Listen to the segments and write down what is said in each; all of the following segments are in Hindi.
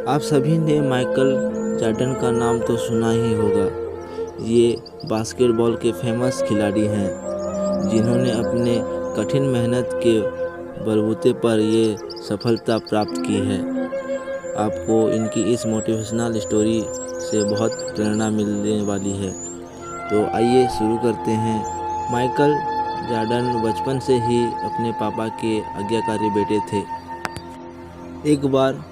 आप सभी ने माइकल जॉर्डन का नाम तो सुना ही होगा। ये बास्केटबॉल के फेमस खिलाड़ी हैं जिन्होंने अपने कठिन मेहनत के बलबूते पर ये सफलता प्राप्त की है। आपको इनकी इस मोटिवेशनल स्टोरी से बहुत प्रेरणा मिलने वाली है। तो आइए शुरू करते हैं। माइकल जॉर्डन बचपन से ही अपने पापा के आज्ञाकारी बेटे थे। एक बार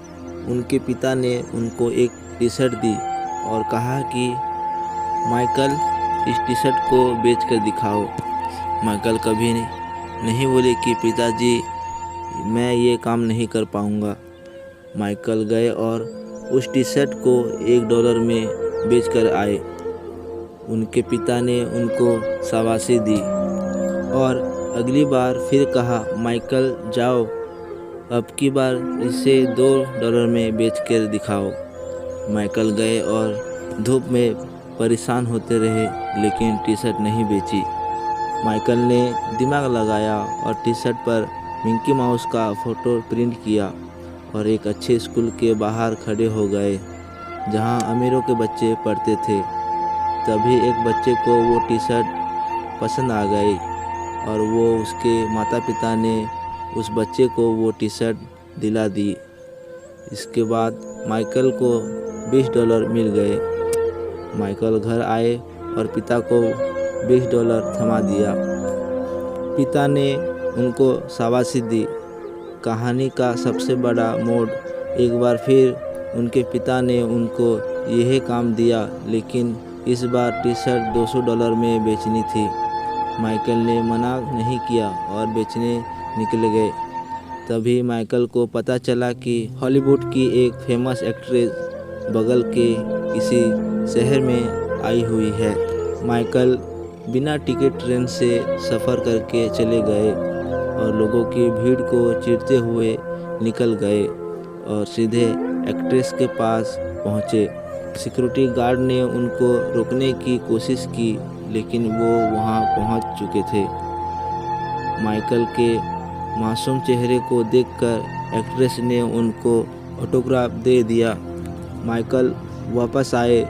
उनके पिता ने उनको एक टी शर्ट दी और कहा कि माइकल, इस टी शर्ट को बेच कर दिखाओ। माइकल कभी नहीं बोले कि पिताजी, मैं ये काम नहीं कर पाऊँगा। माइकल गए और उस टी शर्ट को $1 में बेच कर आए। उनके पिता ने उनको शाबाशी दी और अगली बार फिर कहा, माइकल जाओ, अब की बार इसे $2 में बेच कर दिखाओ। माइकल गए और धूप में परेशान होते रहे लेकिन टी शर्ट नहीं बेची। माइकल ने दिमाग लगाया और टी शर्ट पर मिकी माउस का फ़ोटो प्रिंट किया और एक अच्छे स्कूल के बाहर खड़े हो गए जहां अमीरों के बच्चे पढ़ते थे। तभी एक बच्चे को वो टी शर्ट पसंद आ गई और वो उसके माता पिता ने उस बच्चे को वो टी शर्ट दिला दी। इसके बाद माइकल को $20 मिल गए। माइकल घर आए और पिता को $20 थमा दिया। पिता ने उनको शाबाशी दी। कहानी का सबसे बड़ा मोड़, एक बार फिर उनके पिता ने उनको यही काम दिया लेकिन इस बार टी शर्ट $200 में बेचनी थी। माइकल ने मना नहीं किया और बेचने निकल गए। तभी माइकल को पता चला कि हॉलीवुड की एक फेमस एक्ट्रेस बगल के किसी शहर में आई हुई है। माइकल बिना टिकट ट्रेन से सफ़र करके चले गए और लोगों की भीड़ को चीरते हुए निकल गए और सीधे एक्ट्रेस के पास पहुँचे। सिक्योरिटी गार्ड ने उनको रोकने की कोशिश की लेकिन वो वहाँ पहुँच चुके थे। माइकल के मासूम चेहरे को देखकर एक्ट्रेस ने उनको ऑटोग्राफ दे दिया। माइकल वापस आए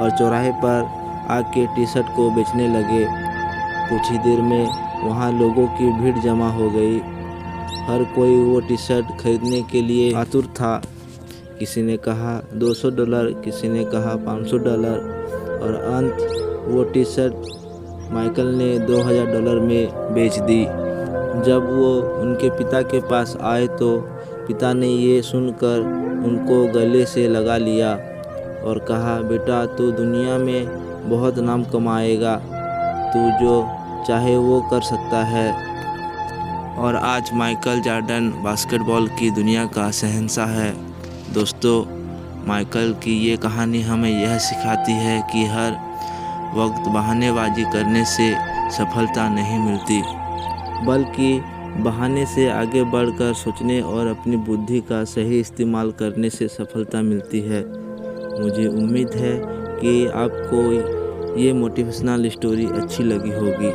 और चौराहे पर आके टी शर्ट को बेचने लगे। कुछ ही देर में वहाँ लोगों की भीड़ जमा हो गई। हर कोई वो टी शर्ट खरीदने के लिए आतुर था। किसी ने कहा $200, किसी ने कहा $500 और अंत वो टी शर्ट माइकल ने $2000 में बेच दी। जब वो उनके पिता के पास आए तो पिता ने ये सुनकर उनको गले से लगा लिया और कहा, बेटा, तू दुनिया में बहुत नाम कमाएगा, तू जो चाहे वो कर सकता है। और आज माइकल जॉर्डन बास्केटबॉल की दुनिया का शहंशाह है। दोस्तों, माइकल की ये कहानी हमें यह सिखाती है कि हर वक्त बहानेबाजी करने से सफलता नहीं मिलती, बल्कि बहाने से आगे बढ़कर सोचने और अपनी बुद्धि का सही इस्तेमाल करने से सफलता मिलती है। मुझे उम्मीद है कि आपको ये मोटिवेशनल स्टोरी अच्छी लगी होगी।